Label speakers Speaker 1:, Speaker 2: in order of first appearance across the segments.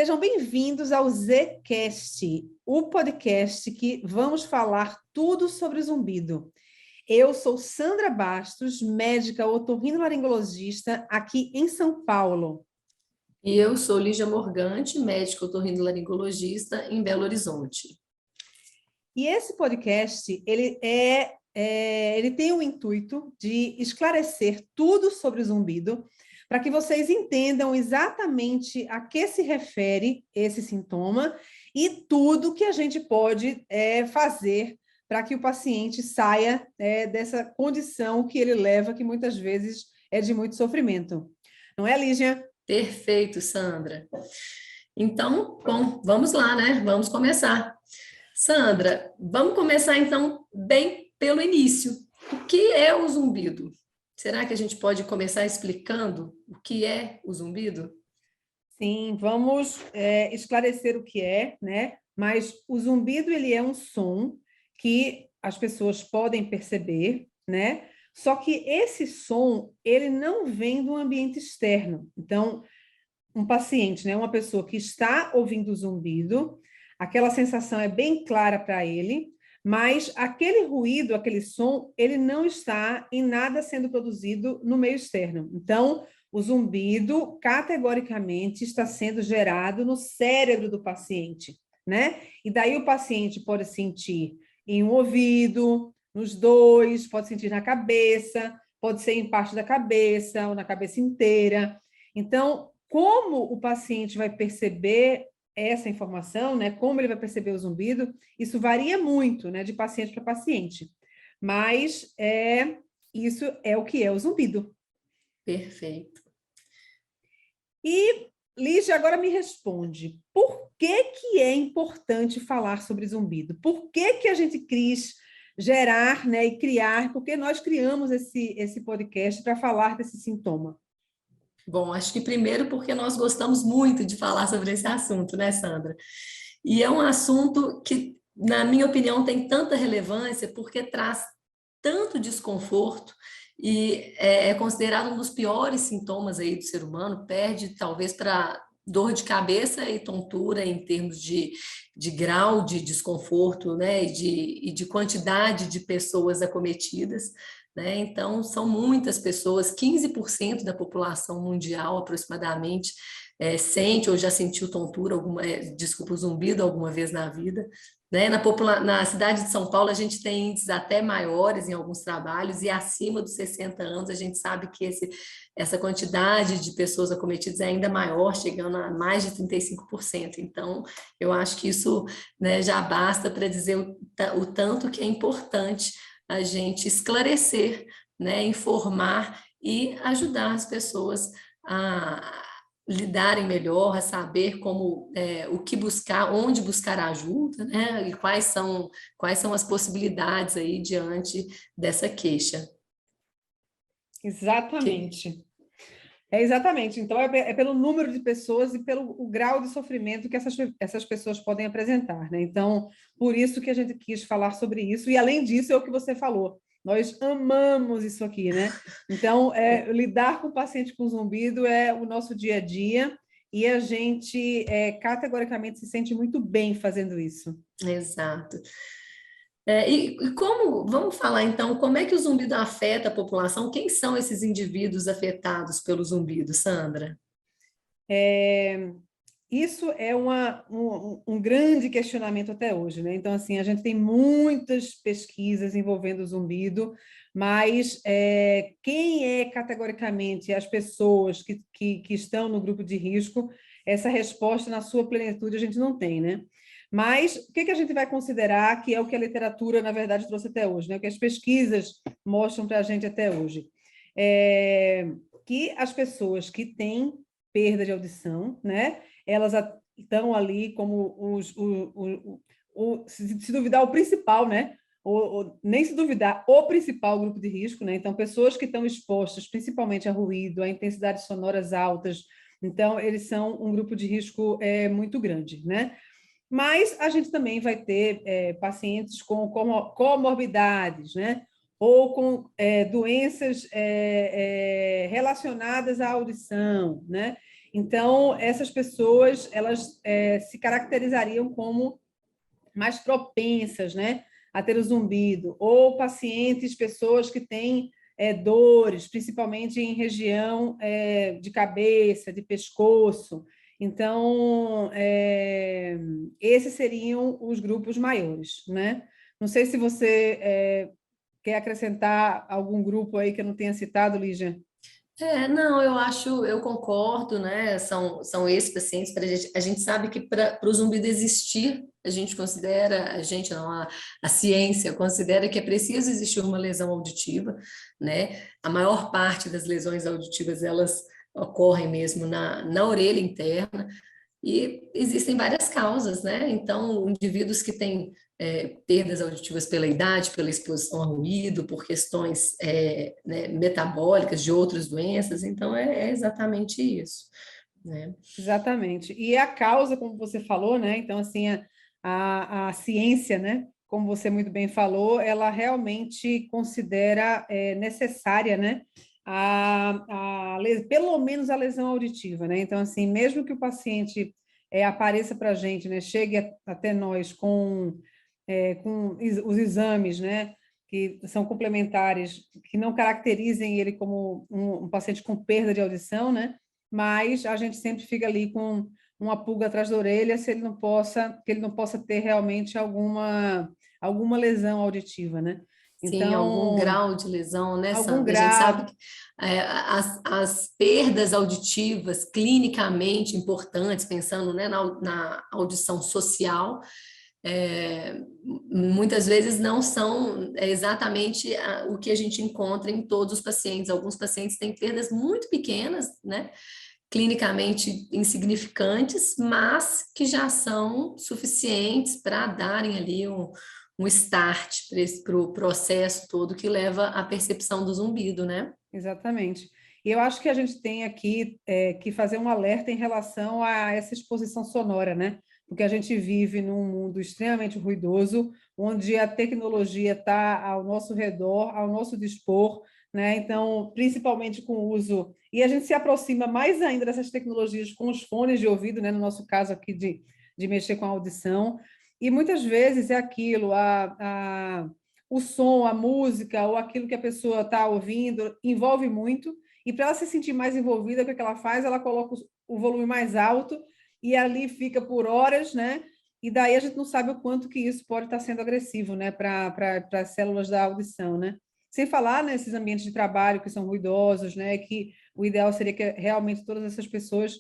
Speaker 1: Sejam bem-vindos ao Zcast, o podcast que vamos falar tudo sobre zumbido. Eu sou Sandra Bastos, médica otorrinolaringologista aqui em São Paulo.
Speaker 2: E eu sou Lígia Morgante, médica otorrinolaringologista em Belo Horizonte.
Speaker 1: E esse podcast, ele tem o intuito de esclarecer tudo sobre o zumbido, para que vocês entendam exatamente a que se refere esse sintoma e tudo que a gente pode fazer para que o paciente saia dessa condição que ele leva, que muitas vezes é de muito sofrimento. Não é, Lígia?
Speaker 2: Perfeito, Sandra. Então, bom, vamos lá, né? Vamos começar. Sandra, vamos começar então bem pelo início. O que é o zumbido? Será que a gente pode começar explicando o que é o zumbido?
Speaker 1: Sim, vamos esclarecer o que é, né? Mas o zumbido, ele é um som que as pessoas podem perceber, né? Só que esse som, ele não vem do ambiente externo. Então, um paciente, né, uma pessoa que está ouvindo o zumbido, aquela sensação é bem clara para ele, mas aquele ruído, aquele som, ele não está em nada sendo produzido no meio externo. Então, o zumbido, categoricamente, está sendo gerado no cérebro do paciente, né? E daí o paciente pode sentir em um ouvido, nos dois, pode sentir na cabeça, pode ser em parte da cabeça ou na cabeça inteira. Então, como o paciente vai perceber essa informação, né? Como ele vai perceber o zumbido, isso varia muito, né? De paciente para paciente. Mas isso é o que é o zumbido.
Speaker 2: Perfeito.
Speaker 1: E, Lígia, agora me responde, por que é importante falar sobre zumbido? Por que a gente quis gerar, né, e criar, porque nós criamos esse podcast para falar desse sintoma?
Speaker 2: Bom, acho que primeiro porque nós gostamos muito de falar sobre esse assunto, né, Sandra? E é um assunto que, na minha opinião, tem tanta relevância porque traz tanto desconforto e é considerado um dos piores sintomas aí do ser humano, perde talvez para dor de cabeça e tontura em termos de grau de desconforto, né, e de quantidade de pessoas acometidas, né? Então, são muitas pessoas, 15% da população mundial aproximadamente, sente ou já sentiu tontura, desculpa, zumbido alguma vez na vida. Né? Na cidade de São Paulo, a gente tem índices até maiores em alguns trabalhos, e acima dos 60 anos, a gente sabe que essa quantidade de pessoas acometidas é ainda maior, chegando a mais de 35%. Então, eu acho que isso, né, já basta para dizer o tanto que é importante a gente esclarecer, né, informar e ajudar as pessoas a lidarem melhor, a saber como o que buscar, onde buscar ajuda, né? E quais são as possibilidades aí diante dessa queixa.
Speaker 1: Exatamente. Exatamente. Então, é pelo número de pessoas e pelo o grau de sofrimento que essas pessoas podem apresentar, né? Então, por isso que a gente quis falar sobre isso. E, além disso, é o que você falou. Nós amamos isso aqui, né? Então, lidar com o paciente com zumbido é o nosso dia a dia e a gente, categoricamente, se sente muito bem fazendo isso.
Speaker 2: Exato. E como, vamos falar então, como é que o zumbido afeta a população? Quem são esses indivíduos afetados pelo zumbido, Sandra?
Speaker 1: Isso é um grande questionamento até hoje, né? Então, assim, a gente tem muitas pesquisas envolvendo o zumbido, mas quem é categoricamente as pessoas que estão no grupo de risco, essa resposta na sua plenitude a gente não tem, né? Mas o que a gente vai considerar que é o que a literatura, na verdade, trouxe até hoje, né? O que as pesquisas mostram para a gente até hoje? Que as pessoas que têm perda de audição, né? Elas estão ali como se duvidar, o principal, né? Nem se duvidar, o principal grupo de risco, né? Então, pessoas que estão expostas principalmente a ruído, a intensidades sonoras altas, então, eles são um grupo de risco muito grande, né? Mas a gente também vai ter pacientes com comorbidades, né? Ou com doenças relacionadas à audição, né? Então, essas pessoas, elas se caracterizariam como mais propensas, né, a ter o zumbido, ou pacientes, pessoas que têm dores, principalmente em região de cabeça, de pescoço. Então, esses seriam os grupos maiores, né? Não sei se você quer acrescentar algum grupo aí que eu não tenha citado, Lígia.
Speaker 2: Não, eu acho, eu concordo, né? São esses pacientes, a gente sabe que para o zumbido existir, a gente considera, a gente não, a ciência considera que é preciso existir uma lesão auditiva, né? A maior parte das lesões auditivas, elas ocorrem mesmo na orelha interna, e existem várias causas, né? Então, indivíduos que têm perdas auditivas pela idade, pela exposição a ruído, por questões né, metabólicas de outras doenças, então é exatamente isso, né?
Speaker 1: Exatamente. E a causa, como você falou, né? Então, assim, a ciência, né? Como você muito bem falou, ela realmente considera necessária, né? Pelo menos a lesão auditiva, né? Então, assim, mesmo que o paciente apareça para a gente, né? Chegue até nós com os exames, né? Que são complementares, que não caracterizem ele como um paciente com perda de audição, né? Mas a gente sempre fica ali com uma pulga atrás da orelha se ele não possa, que ele não possa ter realmente alguma lesão auditiva, né?
Speaker 2: Sim, algum
Speaker 1: Então,
Speaker 2: grau de lesão, né,
Speaker 1: algum
Speaker 2: Sandra? A gente sabe
Speaker 1: grau,
Speaker 2: que as perdas auditivas clinicamente importantes, pensando, né, na audição social, muitas vezes não são exatamente o que a gente encontra em todos os pacientes. Alguns pacientes têm perdas muito pequenas, né, clinicamente insignificantes, mas que já são suficientes para darem ali um start para o processo todo que leva à percepção do zumbido, né?
Speaker 1: exatamente. E eu acho que a gente tem aqui que fazer um alerta em relação a essa exposição sonora, né? Porque a gente vive num mundo extremamente ruidoso, onde a tecnologia está ao nosso redor, ao nosso dispor, né? Então, principalmente com o uso. E a gente se aproxima mais ainda dessas tecnologias com os fones de ouvido, né? No nosso caso aqui de mexer com a audição. E muitas vezes é aquilo, o som, a música ou aquilo que a pessoa está ouvindo envolve muito, e para ela se sentir mais envolvida, o que ela faz? Ela coloca o volume mais alto e ali fica por horas, né? E daí a gente não sabe o quanto que isso pode estar sendo agressivo, né, para as células da audição, né? Sem falar nesses ambientes de trabalho que são ruidosos, né, que o ideal seria que realmente todas essas pessoas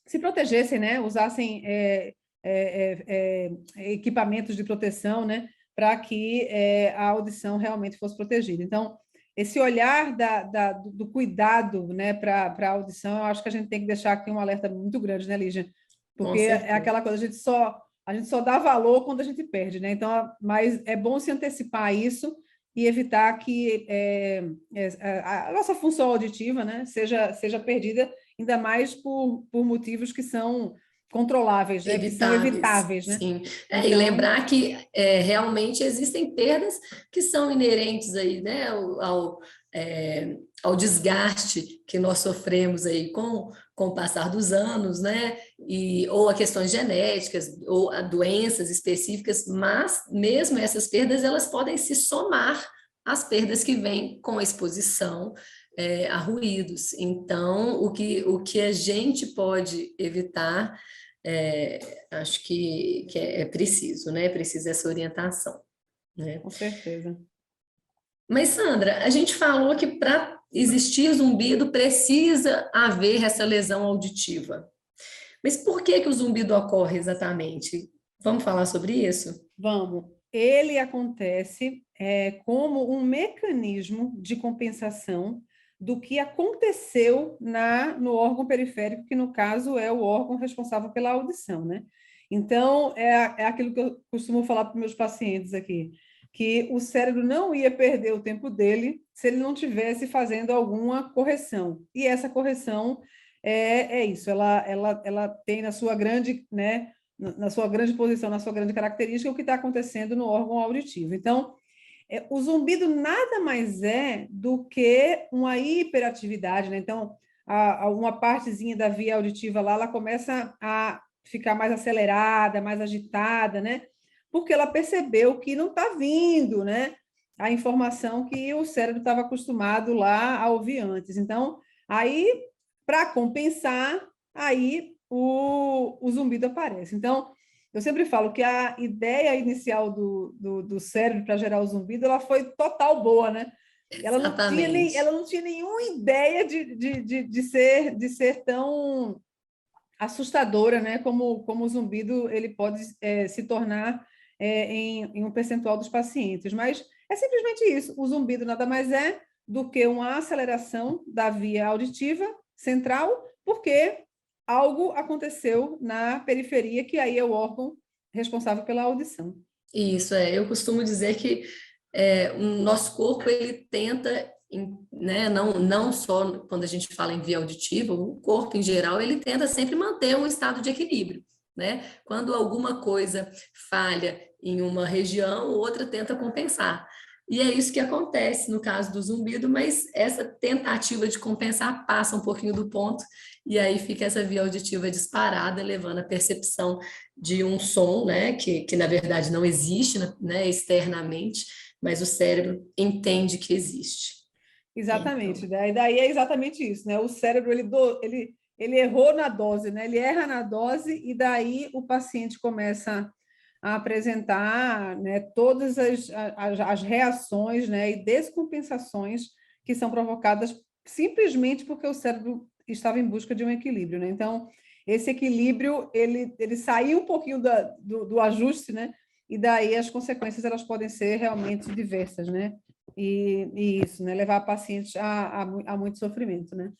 Speaker 1: se protegessem, né, usassem equipamentos de proteção, né, para que a audição realmente fosse protegida. Então, esse olhar do cuidado, né, para a audição, eu acho que a gente tem que deixar aqui um alerta muito grande, né, Lígia?
Speaker 2: Com
Speaker 1: Porque é
Speaker 2: certeza.
Speaker 1: aquela coisa, a gente só dá valor quando a gente perde, né? Então, mas é bom se antecipar isso e evitar que a nossa função auditiva, né, seja perdida, ainda mais por motivos que são controláveis, né, que são
Speaker 2: Evitáveis,
Speaker 1: evitáveis, né?
Speaker 2: sim. E
Speaker 1: Então,
Speaker 2: lembrar que realmente existem perdas que são inerentes aí, né, ao desgaste que nós sofremos aí com o passar dos anos, né, ou a questões genéticas, ou a doenças específicas, mas mesmo essas perdas, elas podem se somar às perdas que vêm com a exposição a ruídos. Então, o que a gente pode evitar acho que é preciso, né? Precisa essa orientação, né?
Speaker 1: com certeza.
Speaker 2: Mas, Sandra, a gente falou que para existir zumbido precisa haver essa lesão auditiva. Mas por que o zumbido ocorre exatamente? Vamos falar sobre isso?
Speaker 1: Vamos. Ele acontece como um mecanismo de compensação do que aconteceu no órgão periférico, que no caso é o órgão responsável pela audição, né? Então, é aquilo que eu costumo falar para meus pacientes aqui, que o cérebro não ia perder o tempo dele se ele não tivesse fazendo alguma correção. E essa correção é isso, ela tem na sua grande, né, na sua grande posição, na sua grande característica, o que está acontecendo no órgão auditivo. Então, o zumbido nada mais é do que uma hiperatividade, né? Então, uma partezinha da via auditiva lá, ela começa a ficar mais acelerada, mais agitada, né? Porque ela percebeu que não está vindo, né? A informação que o cérebro estava acostumado lá a ouvir antes. Então, aí, para compensar, aí o zumbido aparece. Então, eu sempre falo que a ideia inicial do cérebro para gerar o zumbido, ela foi total boa, né? Ela
Speaker 2: Exatamente.
Speaker 1: não tinha nenhuma ideia de ser tão assustadora, né? Como o zumbido ele pode se tornar em um percentual dos pacientes. Mas é simplesmente isso. O zumbido nada mais é do que uma aceleração da via auditiva central, porque algo aconteceu na periferia, que aí é o órgão responsável pela audição.
Speaker 2: Isso eu costumo dizer que o nosso corpo ele tenta, né, não só quando a gente fala em via auditiva, o corpo em geral ele tenta sempre manter um estado de equilíbrio, né? Quando alguma coisa falha em uma região, outra tenta compensar. E é isso que acontece no caso do zumbido, mas essa tentativa de compensar passa um pouquinho do ponto, e aí fica essa via auditiva disparada, levando a percepção de um som, né, que na verdade não existe, né, externamente, mas o cérebro entende que existe.
Speaker 1: Exatamente,
Speaker 2: Então,
Speaker 1: daí é exatamente isso, né? O cérebro ele errou na dose, né? Ele erra na dose e daí o paciente começa a apresentar, né, todas as reações, né, e descompensações que são provocadas simplesmente porque o cérebro estava em busca de um equilíbrio, né? Então, esse equilíbrio ele saiu um pouquinho do ajuste, né? E daí as consequências elas podem ser realmente diversas, né? E isso, né? Levar pacientes a muito sofrimento, né?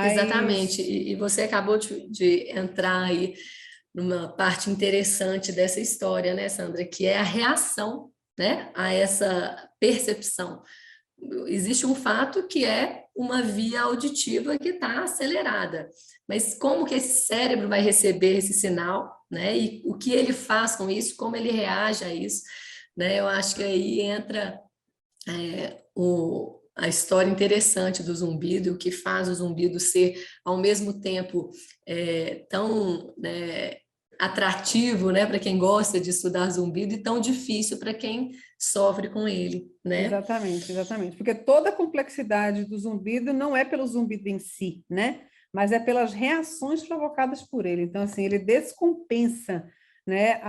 Speaker 2: exatamente,
Speaker 1: Mas,
Speaker 2: e você acabou de entrar aí numa parte interessante dessa história, né, Sandra, que é a reação, né, a essa percepção. Existe um fato que é uma via auditiva que está acelerada, mas como que esse cérebro vai receber esse sinal, né? E o que ele faz com isso, como ele reage a isso, né? Eu acho que aí entra a história interessante do zumbido, o que faz o zumbido ser, ao mesmo tempo, tão, né, atrativo, né, para quem gosta de estudar zumbido e tão difícil para quem sofre com ele, né?
Speaker 1: exatamente, exatamente. Porque toda a complexidade do zumbido não é pelo zumbido em si, né? Mas é pelas reações provocadas por ele. Então, assim, ele descompensa, né,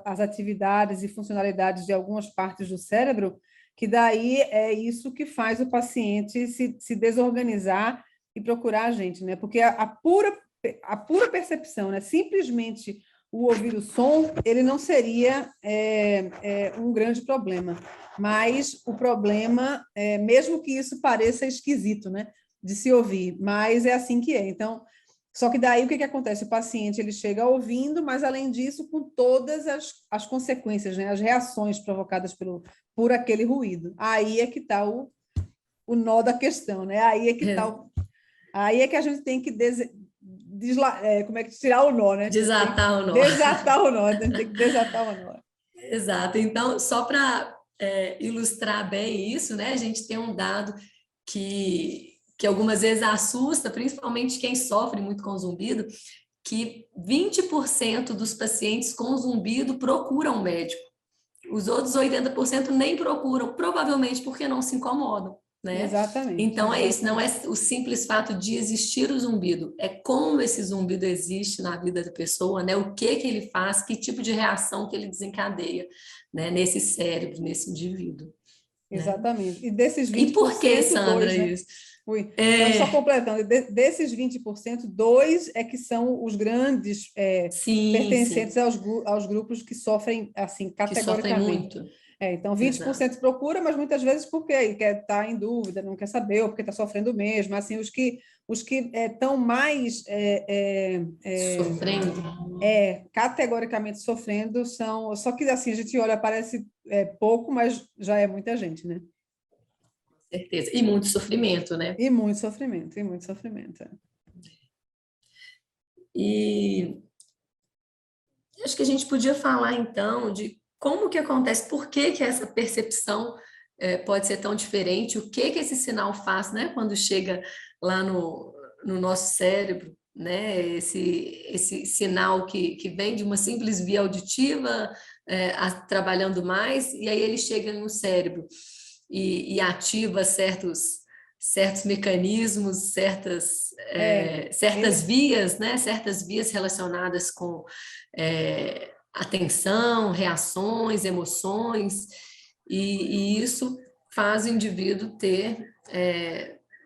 Speaker 1: as atividades e funcionalidades de algumas partes do cérebro, que daí é isso que faz o paciente se desorganizar e procurar a gente, né? Porque a pura percepção, né? Simplesmente o ouvir o som, ele não seria um grande problema. Mas o problema é, mesmo que isso pareça esquisito, né, de se ouvir, mas é assim que é. Então, só que daí o que acontece? O paciente ele chega ouvindo, mas além disso, com todas as consequências, né, as reações provocadas por aquele ruído. Aí é que está o nó da questão, né? Aí é que a gente tem que como é que tirar o nó, né? A gente tem que
Speaker 2: Desatar ou não.
Speaker 1: desatar o nó, a gente tem que desatar o nó.
Speaker 2: Exato. Então, só para ilustrar bem isso, né? A gente tem um dado que algumas vezes assusta, principalmente quem sofre muito com zumbido, que 20% dos pacientes com zumbido procuram um médico. Os outros 80% nem procuram, provavelmente porque não se incomodam, né?
Speaker 1: Exatamente,
Speaker 2: Então é isso, não é
Speaker 1: exatamente.
Speaker 2: o simples fato de existir o zumbido, é como esse zumbido existe na vida da pessoa, né? O que ele faz, que tipo de reação que ele desencadeia, né? Nesse cérebro, nesse indivíduo, né?
Speaker 1: Exatamente. E desses
Speaker 2: E por que,
Speaker 1: 20%,
Speaker 2: Sandra,
Speaker 1: dois, né?
Speaker 2: isso?
Speaker 1: Ui. Então, só completando, desses 20%, dois é que são os grandes
Speaker 2: Sim,
Speaker 1: pertencentes
Speaker 2: sim,
Speaker 1: aos grupos que sofrem, assim,
Speaker 2: que sofrem
Speaker 1: categoricamente.
Speaker 2: muito,
Speaker 1: Então, 20%
Speaker 2: exato.
Speaker 1: procura, mas muitas vezes porque quer estar em dúvida, não quer saber, ou porque está sofrendo mesmo. Assim, os que estão mais
Speaker 2: Sofrendo,
Speaker 1: categoricamente sofrendo são. Só que assim, a gente olha, parece pouco, mas já é muita gente, né?
Speaker 2: com certeza. E muito sofrimento, né?
Speaker 1: E muito sofrimento, e muito sofrimento.
Speaker 2: E acho que a gente podia falar então de como que acontece, por que que essa percepção pode ser tão diferente, o que que esse sinal faz, né, quando chega lá no nosso cérebro, né? Esse sinal que vem de uma simples via auditiva, trabalhando mais, e aí ele chega no cérebro e ativa certos mecanismos, certas
Speaker 1: ele,
Speaker 2: vias, né? Certas vias relacionadas com atenção, reações, emoções, e isso faz o indivíduo ter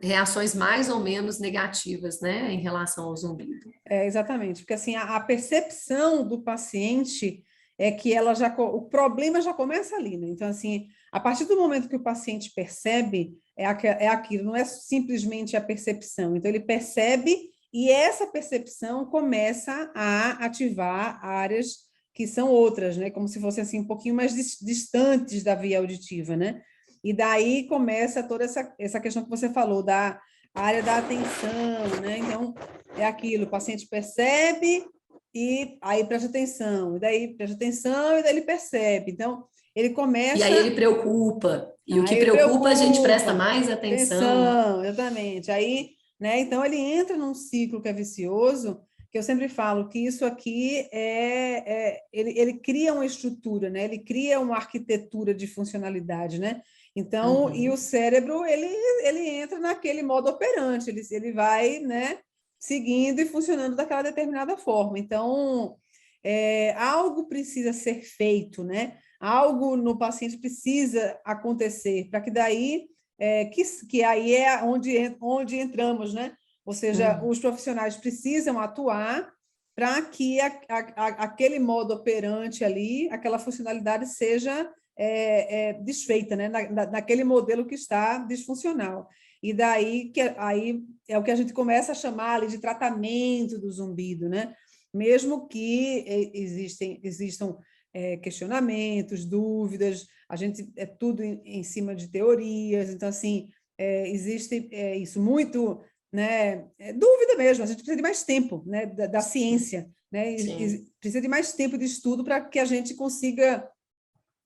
Speaker 2: reações mais ou menos negativas, né, em relação ao zumbido.
Speaker 1: exatamente, porque assim, a percepção do paciente é que ela o problema já começa ali, né? Então, assim, a partir do momento que o paciente percebe, é aquilo, não é simplesmente a percepção. Então, ele percebe e essa percepção começa a ativar áreas que são outras, né? Como se fossem assim um pouquinho mais distantes da via auditiva, né? E daí começa toda essa questão que você falou da área da atenção, né? Então, é aquilo, o paciente percebe e aí presta atenção, e daí presta atenção e daí ele percebe. Então, ele
Speaker 2: E aí
Speaker 1: começa,
Speaker 2: ele preocupa, e o que
Speaker 1: aí ele
Speaker 2: preocupa a gente presta
Speaker 1: preocupa,
Speaker 2: mais atenção.
Speaker 1: atenção, exatamente. Aí, né, então ele entra num ciclo que é vicioso, que eu sempre falo que isso aqui ele cria uma estrutura, né? Ele cria uma arquitetura de funcionalidade, né? Então, e o
Speaker 2: Uhum.
Speaker 1: cérebro, ele entra naquele modo operante, ele vai, né, seguindo e funcionando daquela determinada forma. Então, algo precisa ser feito, né? Algo no paciente precisa acontecer, para que daí, que aí é onde entramos, né? Ou seja,
Speaker 2: Uhum.
Speaker 1: os profissionais precisam atuar para que aquele modo operante ali, aquela funcionalidade seja desfeita, né? Naquele modelo que está disfuncional. E daí que aí é o que a gente começa a chamar ali de tratamento do zumbido, né? Mesmo que existam questionamentos, dúvidas, a gente é tudo em cima de teorias, então assim existe isso muito, né? Dúvida mesmo, a gente precisa de mais tempo, né? Da ciência, né?
Speaker 2: Sim.
Speaker 1: Precisa de mais tempo de estudo para que a gente consiga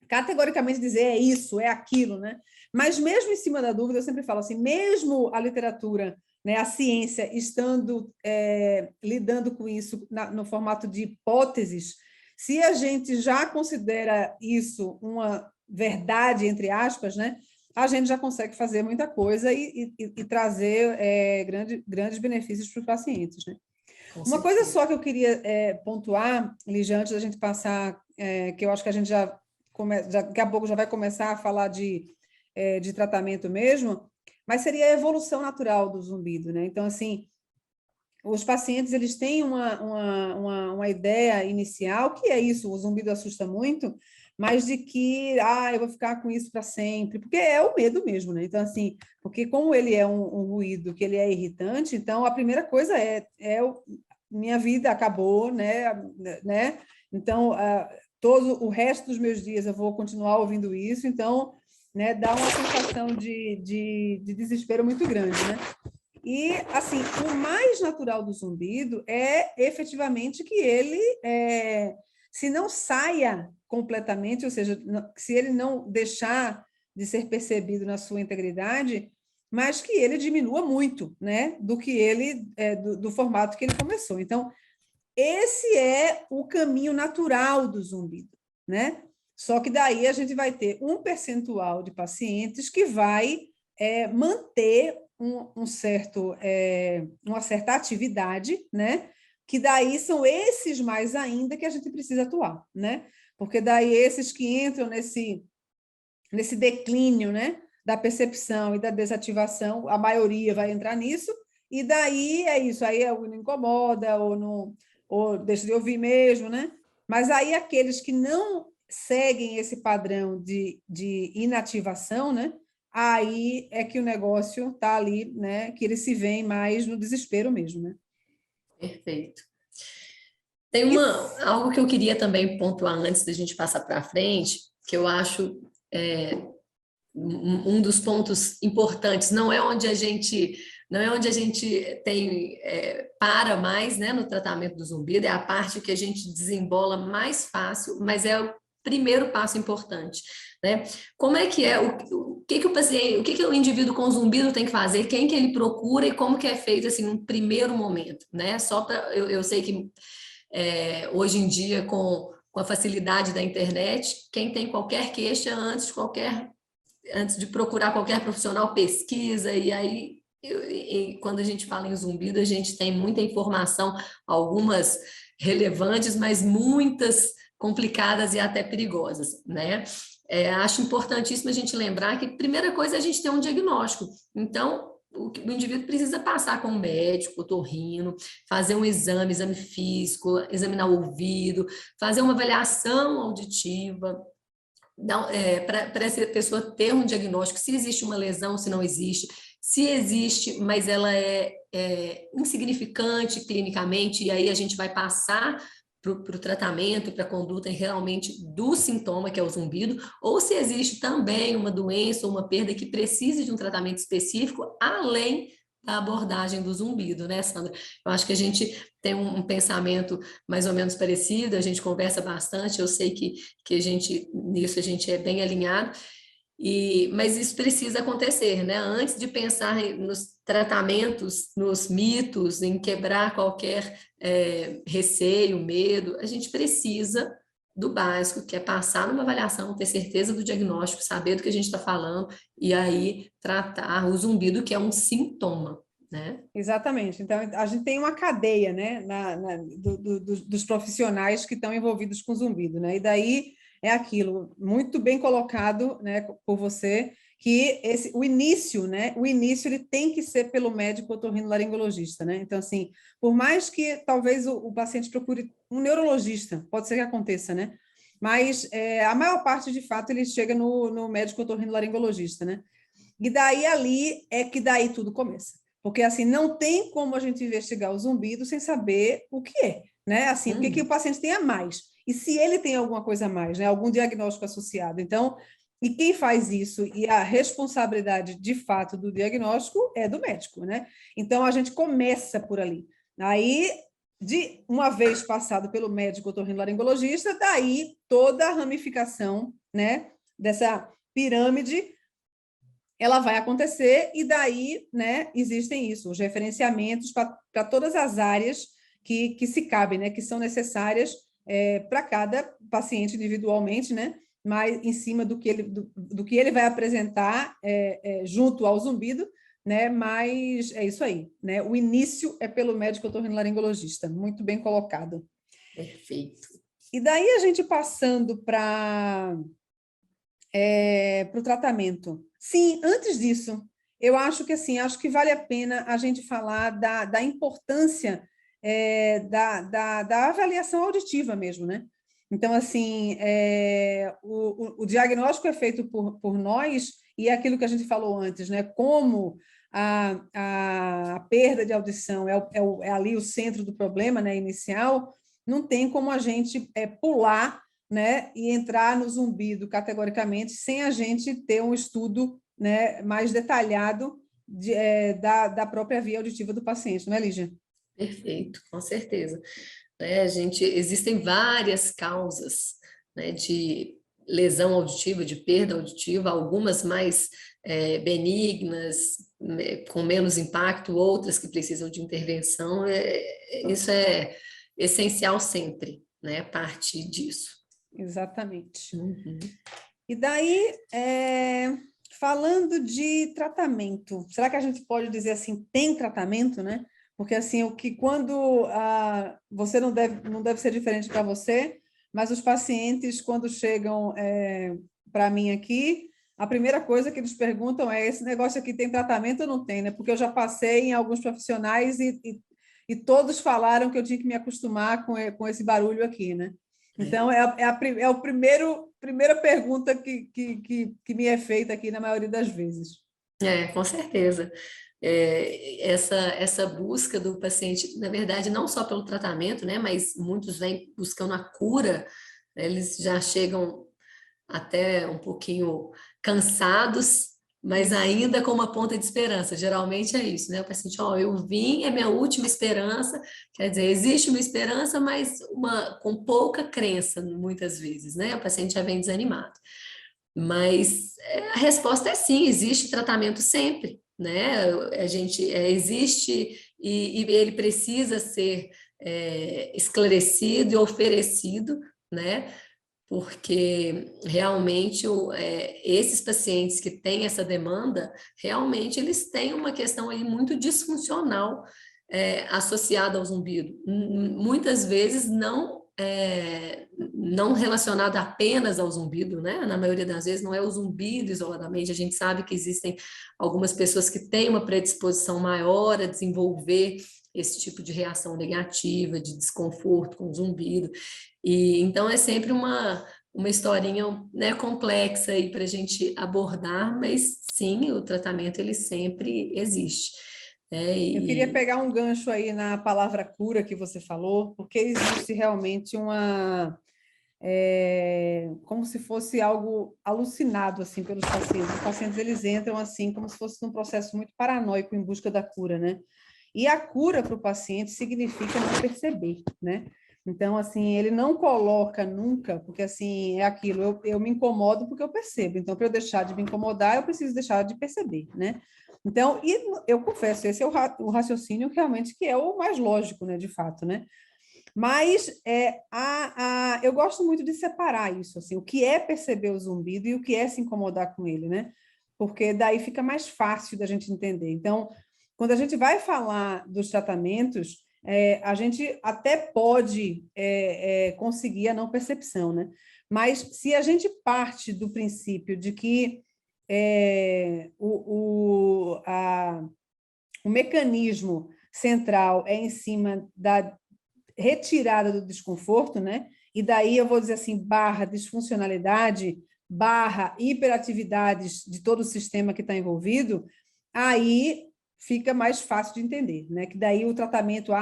Speaker 1: categoricamente dizer é isso, é aquilo, né? Mas mesmo em cima da dúvida, eu sempre falo assim, mesmo a literatura, né, a ciência estando lidando com isso no formato de hipóteses, se a gente já considera isso uma verdade, entre aspas, né, a gente já consegue fazer muita coisa e trazer grandes benefícios para os pacientes, né?
Speaker 2: Com
Speaker 1: Uma coisa
Speaker 2: certeza.
Speaker 1: só que eu queria pontuar, Lígia, antes da gente passar, que eu acho que a gente daqui a pouco já vai começar a falar de tratamento mesmo, mas seria a evolução natural do zumbido, né? Então, assim, os pacientes eles têm uma ideia inicial, que é isso, o zumbido assusta muito, mas de que eu vou ficar com isso para sempre, porque é o medo mesmo, né? Então, assim, porque como ele é um ruído que ele é irritante, então a primeira coisa minha vida acabou, né? Então, todo o resto dos meus dias eu vou continuar ouvindo isso, então, né, dá uma sensação de desespero muito grande, né? E, assim, o mais natural do zumbido é efetivamente que ele, se não saia completamente, ou seja, se ele não deixar de ser percebido na sua integridade, mas que ele diminua muito, né, do que ele, do formato que ele começou. Então, esse é o caminho natural do zumbido, né? Só que daí a gente vai ter um percentual de pacientes que vai manter uma certa atividade, né? Que daí são esses mais ainda que a gente precisa atuar, né? Porque daí esses que entram nesse declínio, né? Da percepção e da desativação, a maioria vai entrar nisso, e daí é isso, aí não incomoda, ou deixa de ouvir mesmo, né? Mas aí aqueles que não seguem esse padrão de inativação, né? Aí é que o negócio está ali, né? Que eles se veem mais no desespero mesmo, né?
Speaker 2: Perfeito. Tem
Speaker 1: E,
Speaker 2: algo que eu queria também pontuar antes da gente passar para frente, que eu acho um dos pontos importantes, não é onde a gente tem para mais, né, no tratamento do zumbido, é a parte que a gente desembola mais fácil, mas primeiro passo importante, né? Como é que é, o que o paciente, o que o indivíduo com zumbido tem que fazer, quem que ele procura e como que é feito, assim, um primeiro momento, né? Só para, eu sei que hoje em dia, com a facilidade da internet, quem tem qualquer queixa antes de procurar qualquer profissional, pesquisa, e aí, quando a gente fala em zumbido, a gente tem muita informação, algumas relevantes, mas muitas complicadas e até perigosas, né? Acho importantíssimo a gente lembrar que a primeira coisa é a gente ter um diagnóstico. Então, o indivíduo precisa passar com um médico, otorrino, fazer um exame físico, examinar o ouvido, fazer uma avaliação auditiva, para essa pessoa ter um diagnóstico, se existe uma lesão, se não existe, se existe, mas ela é insignificante clinicamente, e aí a gente vai passar para o tratamento, para a conduta realmente do sintoma, que é o zumbido, ou se existe também uma doença ou uma perda que precise de um tratamento específico, além da abordagem do zumbido, né, Sandra? Eu acho que a gente tem um pensamento mais ou menos parecido, a gente conversa bastante, eu sei que nisso a gente é bem alinhado, mas isso precisa acontecer, né? Antes de pensar nos tratamentos, nos mitos, em quebrar qualquer receio, medo, a gente precisa do básico, que é passar numa avaliação, ter certeza do diagnóstico, saber do que a gente está falando, e aí tratar o zumbido, que é um sintoma, né?
Speaker 1: Exatamente. Então, a gente tem uma cadeia, né, dos profissionais que estão envolvidos com zumbido, né? E daí é aquilo, muito bem colocado, né, por você, que o início, né, ele tem que ser pelo médico otorrinolaringologista, né? Então, assim, por mais que talvez o paciente procure um neurologista, pode ser que aconteça, né? Mas a maior parte, de fato, ele chega no médico otorrinolaringologista, né? E daí ali é que daí tudo começa. Porque assim, não tem como a gente investigar o zumbido sem saber o que é, né? Assim, o que o paciente tem a mais. E se ele tem alguma coisa a mais, né? Algum diagnóstico associado. Então, e quem faz isso e a responsabilidade de fato do diagnóstico é do médico, né? Então a gente começa por ali. Aí, de uma vez passado pelo médico otorrinolaringologista, daí toda a ramificação, né, dessa pirâmide ela vai acontecer e daí, né, existem isso, os referenciamentos para todas as áreas que se cabem, né, que são necessárias para cada paciente individualmente, né, mas em cima do que ele vai apresentar junto ao zumbido, né, mas é isso aí, né, o início é pelo médico otorrinolaringologista, muito bem colocado.
Speaker 2: Perfeito.
Speaker 1: E daí a gente passando para o tratamento. Sim, antes disso, eu acho que assim, acho que vale a pena a gente falar da importância da avaliação auditiva mesmo, né? Então, assim, o diagnóstico é feito por nós, e é aquilo que a gente falou antes, né? Como a perda de audição é ali o centro do problema, né, inicial, não tem como a gente pular, né, e entrar no zumbido categoricamente sem a gente ter um estudo, né, mais detalhado da própria via auditiva do paciente, não é, Lígia?
Speaker 2: Perfeito, com certeza. Existem várias causas, né, de lesão auditiva, de perda auditiva, algumas mais benignas, né, com menos impacto, outras que precisam de intervenção. Isso é essencial sempre, né, partir disso.
Speaker 1: Exatamente.
Speaker 2: Uhum.
Speaker 1: E daí, falando de tratamento, será que a gente pode dizer assim, tem tratamento, né? Porque assim, quando você não deve ser diferente para você, mas os pacientes, quando chegam para mim aqui, a primeira coisa que eles perguntam é: esse negócio aqui tem tratamento ou não tem, né? Porque eu já passei em alguns profissionais e todos falaram que eu tinha que me acostumar com esse barulho aqui, né? Então, é a primeira pergunta que me é feita aqui na maioria das vezes.
Speaker 2: Com certeza. Essa busca do paciente, na verdade, não só pelo tratamento, né, mas muitos vêm buscando a cura, né, eles já chegam até um pouquinho cansados, mas ainda com uma ponta de esperança. Geralmente é isso, né? O paciente, ó, eu vim, é minha última esperança, quer dizer, existe uma esperança, mas com pouca crença, muitas vezes, né? O paciente já vem desanimado. Mas a resposta é sim, existe tratamento sempre, né? Existe e ele precisa ser esclarecido e oferecido, né? Porque realmente esses pacientes que têm essa demanda, realmente eles têm uma questão aí muito disfuncional associada ao zumbido. Muitas vezes não relacionada apenas ao zumbido, né? Na maioria das vezes não é o zumbido isoladamente, a gente sabe que existem algumas pessoas que têm uma predisposição maior a desenvolver esse tipo de reação negativa, de desconforto com o zumbido. E então é sempre uma historinha, né, complexa aí para a gente abordar, mas sim, o tratamento ele sempre existe.
Speaker 1: Eu queria pegar um gancho aí na palavra cura que você falou, porque existe realmente como se fosse algo alucinado assim pelos pacientes. Os pacientes eles entram assim como se fosse num processo muito paranoico em busca da cura, né? E a cura para o paciente significa não perceber, né? Então, assim, ele não coloca nunca, porque assim, é aquilo, eu me incomodo porque eu percebo. Então, para eu deixar de me incomodar, eu preciso deixar de perceber, né? Então, e eu confesso, esse é o raciocínio realmente que é o mais lógico, né, de fato, né? Mas eu gosto muito de separar isso, assim, o que é perceber o zumbido e o que é se incomodar com ele, né? Porque daí fica mais fácil da gente entender. Então, quando a gente vai falar dos tratamentos, a gente até pode conseguir a não percepção, né? Mas se a gente parte do princípio de que o mecanismo central é em cima da retirada do desconforto, né? E daí eu vou dizer assim, barra disfuncionalidade, barra hiperatividades de todo o sistema que está envolvido, aí fica mais fácil de entender, né? Que daí o tratamento,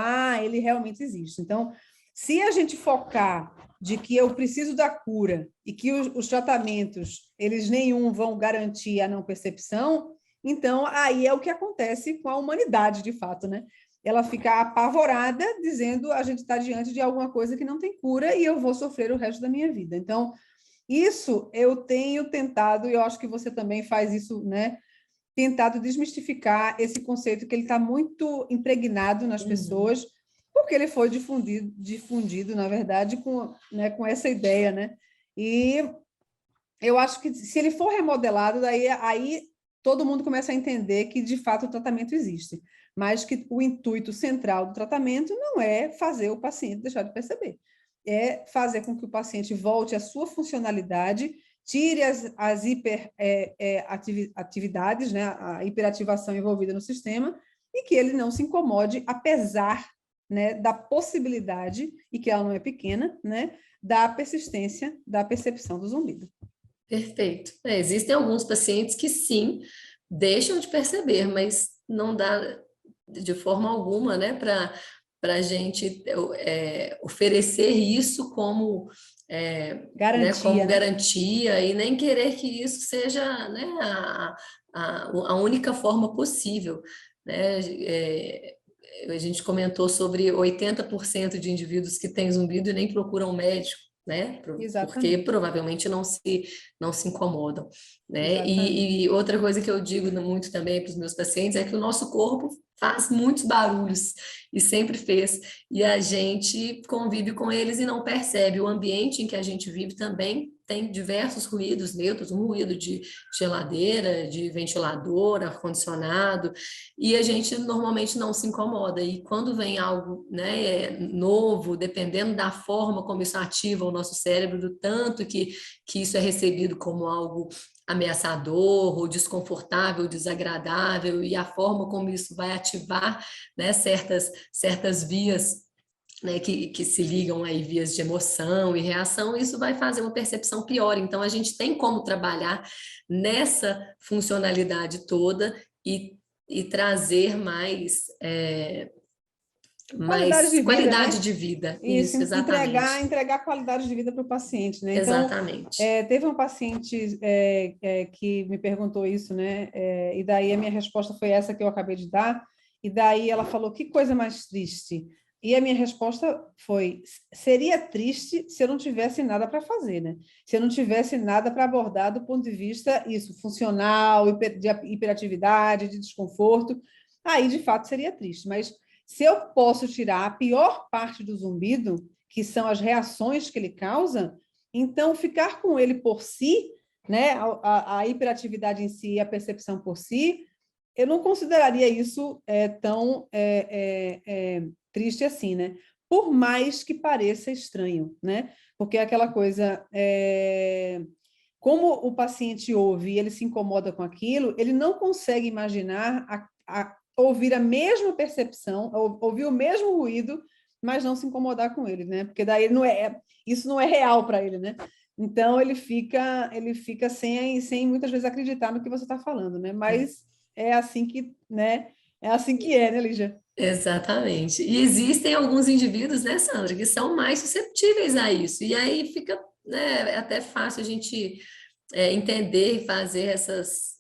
Speaker 1: ele realmente existe. Então, se a gente focar de que eu preciso da cura e que os tratamentos, eles nenhum vão garantir a não percepção, então aí é o que acontece com a humanidade, de fato, né? Ela fica apavorada, dizendo a gente está diante de alguma coisa que não tem cura e eu vou sofrer o resto da minha vida. Então, isso eu tenho tentado, e eu acho que você também faz isso, né? Tentado desmistificar esse conceito que ele está muito impregnado nas pessoas, porque ele foi difundido, na verdade, com essa ideia, né? E eu acho que se ele for remodelado, aí todo mundo começa a entender que, de fato, o tratamento existe, mas que o intuito central do tratamento não é fazer o paciente deixar de perceber, é fazer com que o paciente volte à sua funcionalidade, tire as hiperatividades, né, a hiperativação envolvida no sistema, e que ele não se incomode, apesar, né, da possibilidade, e que ela não é pequena, né, da persistência da percepção do zumbido.
Speaker 2: Perfeito. Existem alguns pacientes que sim, deixam de perceber, mas não dá de forma alguma, né, para a gente oferecer isso como
Speaker 1: garantia,
Speaker 2: né, como
Speaker 1: né?
Speaker 2: garantia e nem querer que isso seja, né, a única forma possível, né? A gente comentou sobre 80% de indivíduos que têm zumbido e nem procuram médico, né? Porque
Speaker 1: Exatamente.
Speaker 2: provavelmente não se incomodam, né?
Speaker 1: Exatamente.
Speaker 2: E outra coisa que eu digo muito também para os meus pacientes é que o nosso corpo faz muitos barulhos e sempre fez, e a gente convive com eles e não percebe. O ambiente em que a gente vive também tem diversos ruídos neutros, um ruído de geladeira, de ventilador, ar-condicionado, e a gente normalmente não se incomoda. E quando vem algo, né, novo, dependendo da forma como isso ativa o nosso cérebro, do tanto que isso é recebido como algo ameaçador, ou desconfortável, desagradável, e a forma como isso vai ativar, né, certas vias, né, que se ligam aí, vias de emoção e reação, isso vai fazer uma percepção pior. Então, a gente tem como trabalhar nessa funcionalidade toda e trazer mais
Speaker 1: Qualidade
Speaker 2: mais
Speaker 1: de vida,
Speaker 2: qualidade
Speaker 1: né?
Speaker 2: de vida.
Speaker 1: Isso,
Speaker 2: Isso, exatamente.
Speaker 1: entregar qualidade de vida para o paciente, né? Então,
Speaker 2: Exatamente.
Speaker 1: teve um paciente que me perguntou isso, né? E daí a minha resposta foi essa que eu acabei de dar. E daí ela falou: que coisa mais triste. E a minha resposta foi: seria triste se eu não tivesse nada para fazer, né? Se eu não tivesse nada para abordar do ponto de vista isso, funcional, de hiperatividade, de desconforto. Aí, de fato, seria triste. Mas se eu posso tirar a pior parte do zumbido, que são as reações que ele causa, então é com ele por si, né, a hiperatividade em si, a percepção por si, eu não consideraria isso tão triste assim, né? Por mais que pareça estranho, né? Porque é aquela coisa, como o paciente ouve e ele se incomoda com aquilo, ele não consegue imaginar ouvir a mesma percepção, ouvir o mesmo ruído, mas não se incomodar com ele, né? Porque daí isso não é real para ele, né? Então ele fica sem muitas vezes acreditar no que você está falando, né? Mas é assim que, né? É assim que é, né, Lígia?
Speaker 2: Exatamente. E existem alguns indivíduos, né, Sandra, que são mais susceptíveis a isso. E aí fica, né, é até fácil a gente entender e fazer essas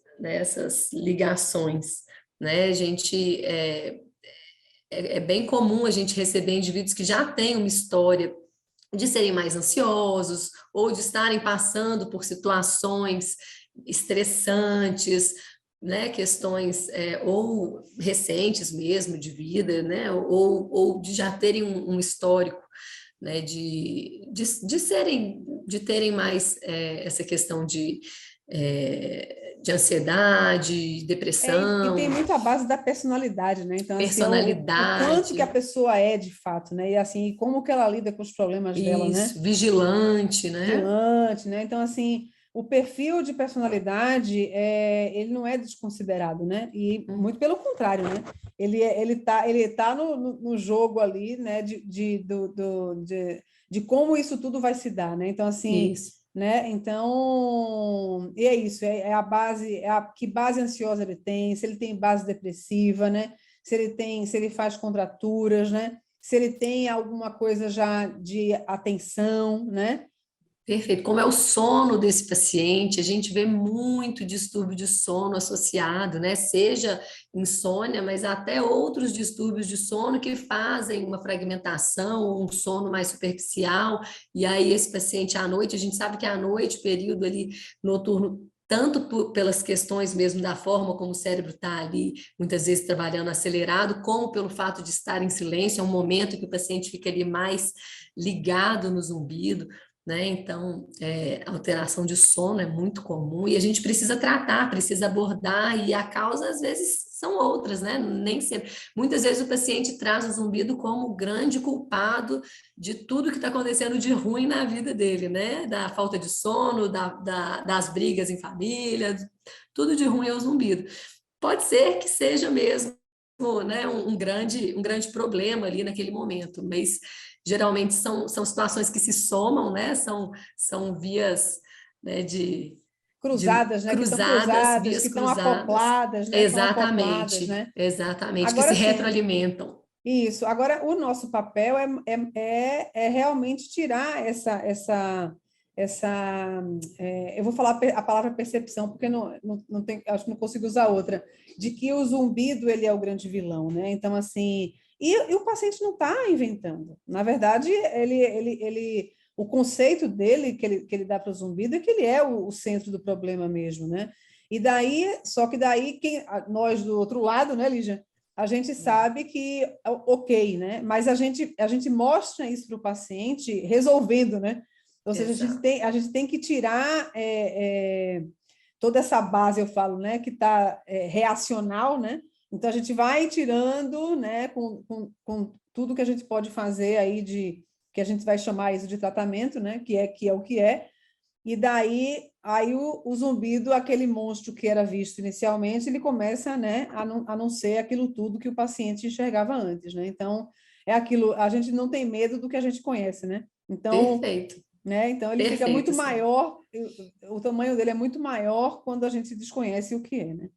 Speaker 2: ligações, né? A gente é bem comum a gente receber indivíduos que já têm uma história de serem mais ansiosos ou de estarem passando por situações estressantes, né, questões ou recentes mesmo de vida, né, ou de já terem um histórico, né, de terem mais essa questão de ansiedade,
Speaker 1: E tem
Speaker 2: depressão,
Speaker 1: muito a base da personalidade, né? Então, assim, é o quanto que a
Speaker 2: personalidade,
Speaker 1: pessoa é de fato, né? E assim, como que ela lida com os problemas dela, né?
Speaker 2: isso, vigilante, né?
Speaker 1: Vigilante, né? Então, assim, o perfil de personalidade, ele não é desconsiderado, né? E muito pelo contrário, né? Ele tá no jogo ali, né? De como isso tudo vai se dar, né? Então, assim,
Speaker 2: Isso.
Speaker 1: né? Então, e é isso, é a base, que base ansiosa ele tem, se ele tem base depressiva, né? Se ele faz contraturas, né? Se ele tem alguma coisa já de atenção, né?
Speaker 2: Perfeito. Como é o sono desse paciente, a gente vê muito distúrbio de sono associado, né? Seja insônia, mas até outros distúrbios de sono que fazem uma fragmentação, um sono mais superficial. E aí, esse paciente à noite, a gente sabe que à noite, período ali noturno, tanto pelas questões mesmo da forma como o cérebro está ali, muitas vezes trabalhando acelerado, como pelo fato de estar em silêncio, é um momento que o paciente fica ali mais ligado no zumbido, né? Então, alteração de sono é muito comum e a gente precisa tratar, precisa abordar, e a causa às vezes são outras, né? Nem sempre. Muitas vezes o paciente traz o zumbido como o grande culpado de tudo que está acontecendo de ruim na vida dele, né? Da falta de sono, das brigas em família, tudo de ruim é o zumbido. Pode ser que seja mesmo, né, um grande problema ali naquele momento, mas geralmente são situações que se somam, né? São vias, né, de
Speaker 1: Cruzadas, né? Que estão
Speaker 2: cruzadas,
Speaker 1: cruzadas, que
Speaker 2: vias
Speaker 1: estão
Speaker 2: cruzadas,
Speaker 1: acopladas, né? Estão acopladas,
Speaker 2: exatamente,
Speaker 1: né?
Speaker 2: exatamente, que se
Speaker 1: Agora sim,
Speaker 2: retroalimentam.
Speaker 1: isso. Agora, o nosso papel é realmente tirar eu vou falar a palavra percepção, porque não tem, acho que não consigo usar outra, de que o zumbido ele é o grande vilão, né? Então, assim, e o paciente não está inventando. Na verdade, o conceito dele que ele dá para o zumbido é que ele é o centro do problema mesmo, né? E daí, só que daí, nós do outro lado, né, Lígia? A gente sabe que, ok, né? Mas a gente mostra isso para o paciente resolvendo, né? Ou seja,
Speaker 2: Exato.
Speaker 1: a gente tem que tirar toda essa base, eu falo, né? Que está reacional, né? Então, a gente vai tirando, né? Com tudo que a gente pode fazer aí que a gente vai chamar isso de tratamento, né? Que é o que é. E daí, aí o zumbido, aquele monstro que era visto inicialmente, ele começa, né, a não ser aquilo tudo que o paciente enxergava antes, né? Então, é aquilo, a gente não tem medo do que a gente conhece, né? Então,
Speaker 2: Perfeito,
Speaker 1: então ele fica muito
Speaker 2: perfeito, Sandra.
Speaker 1: maior, o tamanho dele é muito maior quando a gente desconhece o que é, né?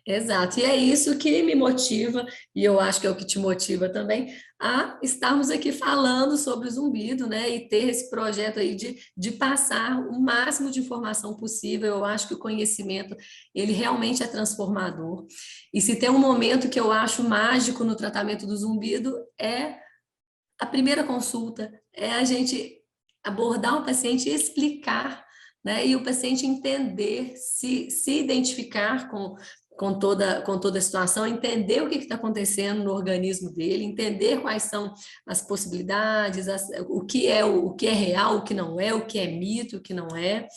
Speaker 2: Exato, e é isso que me motiva, e eu acho que é o que te motiva também, a estarmos aqui falando sobre o zumbido, né? E ter esse projeto aí de passar o máximo de informação possível. Eu acho que o conhecimento, ele realmente é transformador. E se tem um momento que eu acho mágico no tratamento do zumbido, é a primeira consulta, é a gente abordar o paciente e explicar, né? E o paciente entender, se identificar com toda a situação, entender o que está acontecendo no organismo dele, entender quais são as possibilidades, o que é real, o que não é, o que é mito, o que não é.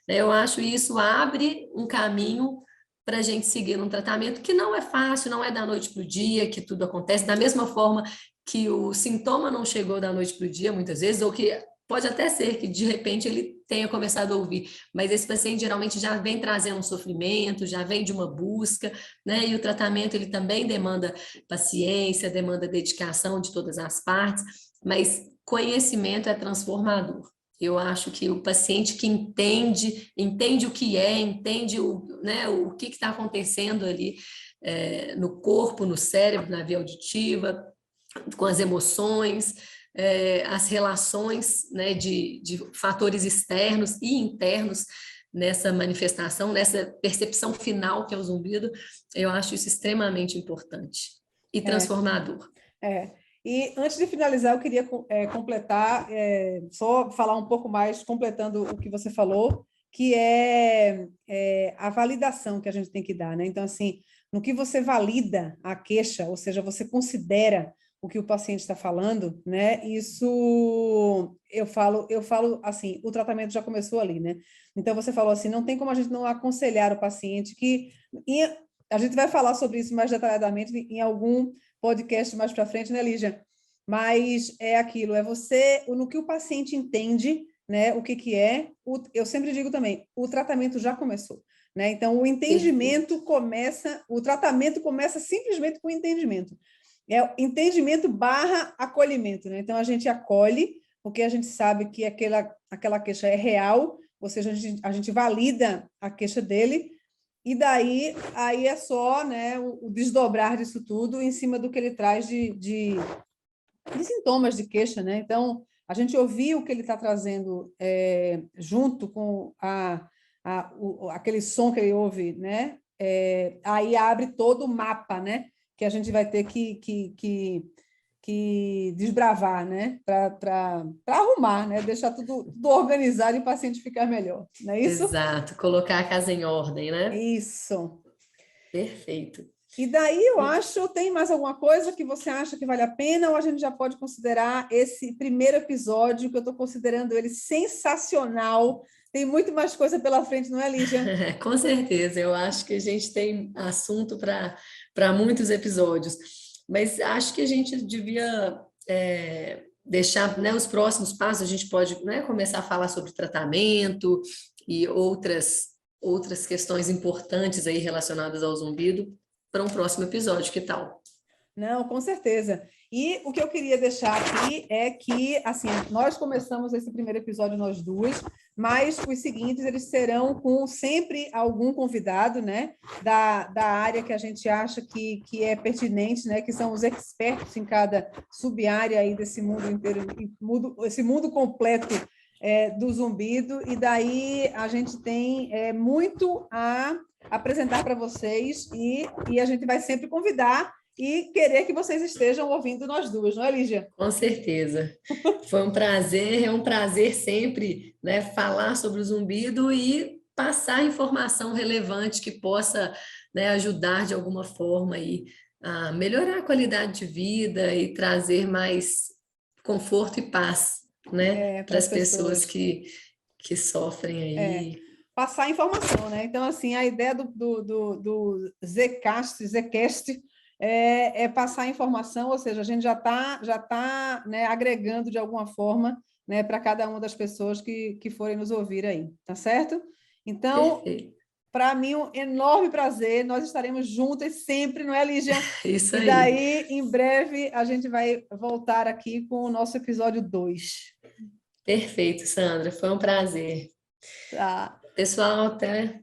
Speaker 2: Eu acho isso abre um caminho para a gente seguir um tratamento que não é fácil, não é da noite para o dia que tudo acontece, da mesma forma que o sintoma não chegou da noite para o dia, muitas vezes, ou que pode até ser que de repente ele tenha começado a ouvir, mas esse paciente geralmente já vem trazendo um sofrimento, já vem de uma busca, né? E o tratamento ele também demanda paciência, demanda dedicação de todas as partes, mas conhecimento é transformador. Eu acho que o paciente que entende o que é, entende né, o que está acontecendo ali no corpo, no cérebro, na via auditiva, com as emoções, as relações, né, de fatores externos e internos nessa manifestação, nessa percepção final que é o zumbido, eu acho isso extremamente importante e
Speaker 1: É,
Speaker 2: transformador.
Speaker 1: é. E antes de finalizar, eu queria completar, só falar um pouco mais, completando o que você falou, que é a validação que a gente tem que dar, né? Então, assim, no que você valida a queixa, ou seja, você considera o que o paciente está falando, né? Isso eu falo assim, o tratamento já começou ali, né? Então você falou assim, não tem como a gente não aconselhar o paciente que a gente vai falar sobre isso mais detalhadamente em algum podcast mais para frente, né, Lígia? Mas é aquilo, é você, no que o paciente entende, né, o que que é, eu sempre digo também, o tratamento já começou, né? Então, o
Speaker 2: Perfeito.
Speaker 1: entendimento começa, o tratamento começa simplesmente com o entendimento. É o entendimento barra acolhimento, né? Então, a gente acolhe, porque a gente sabe que aquela queixa é real, ou seja, a gente valida a queixa dele, e daí aí é só, né, o desdobrar disso tudo em cima do que ele traz de sintomas de queixa, né? Então, a gente ouvir o que ele está trazendo junto com aquele som que ele ouve, né? Aí abre todo o mapa, né? Que a gente vai ter que desbravar, né? Para arrumar, né? Deixar tudo organizado e o paciente ficar melhor, não é isso?
Speaker 2: Exato, colocar a casa em ordem, né?
Speaker 1: Isso.
Speaker 2: Perfeito.
Speaker 1: E daí eu acho, tem mais alguma coisa que você acha que vale a pena ou a gente já pode considerar esse primeiro episódio, que eu estou considerando ele sensacional? Tem muito mais coisa pela frente, não é, Lígia?
Speaker 2: Com certeza, eu acho que a gente tem assunto para muitos episódios, mas acho que a gente devia deixar, né, os próximos passos, a gente pode, né, começar a falar sobre tratamento e outras questões importantes aí relacionadas ao zumbido para um próximo episódio, que tal?
Speaker 1: Não, com certeza. E o que eu queria deixar aqui é que, assim, nós começamos esse primeiro episódio nós duas, mas os seguintes eles serão com sempre algum convidado, né, da área que a gente acha que é pertinente, né, que são os expertos em cada sub-área aí desse mundo inteiro, esse mundo completo do zumbido, e daí a gente tem muito a apresentar para vocês e a gente vai sempre convidar e querer que vocês estejam ouvindo nós duas, não é, Lígia?
Speaker 2: Com certeza. Foi um prazer, é um prazer sempre, né, falar sobre o zumbido e passar informação relevante que possa, né, ajudar de alguma forma aí a melhorar a qualidade de vida e trazer mais conforto e paz, né, para
Speaker 1: Para as
Speaker 2: as pessoas
Speaker 1: pessoas.
Speaker 2: que sofrem
Speaker 1: É,
Speaker 2: aí.
Speaker 1: passar informação, né? Então, assim, a ideia do Zcast é passar informação, ou seja, a gente já tá, né, agregando de alguma forma, né, para cada uma das pessoas que forem nos ouvir aí, tá certo? Então,
Speaker 2: Perfeito.
Speaker 1: para mim, um enorme prazer, nós estaremos juntas sempre, não é, Lígia?
Speaker 2: Isso
Speaker 1: E
Speaker 2: aí.
Speaker 1: daí, em breve, a gente vai voltar aqui com o nosso episódio 2.
Speaker 2: Perfeito, Sandra. Foi um prazer.
Speaker 1: Tá?
Speaker 2: Pessoal, até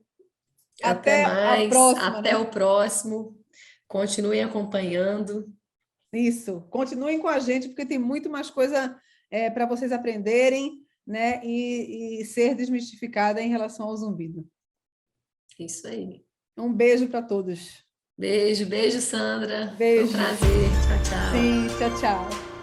Speaker 2: Até
Speaker 1: Até a
Speaker 2: mais,
Speaker 1: próxima,
Speaker 2: até
Speaker 1: né?
Speaker 2: o próximo. Continuem acompanhando.
Speaker 1: Isso. Continuem com a gente, porque tem muito mais coisa para vocês aprenderem, né? E ser desmistificada em relação ao zumbido.
Speaker 2: Isso aí.
Speaker 1: Um beijo para todos.
Speaker 2: Beijo, beijo, Sandra. Foi um
Speaker 1: Beijo.
Speaker 2: prazer. Tchau, tchau.
Speaker 1: Sim, tchau, tchau.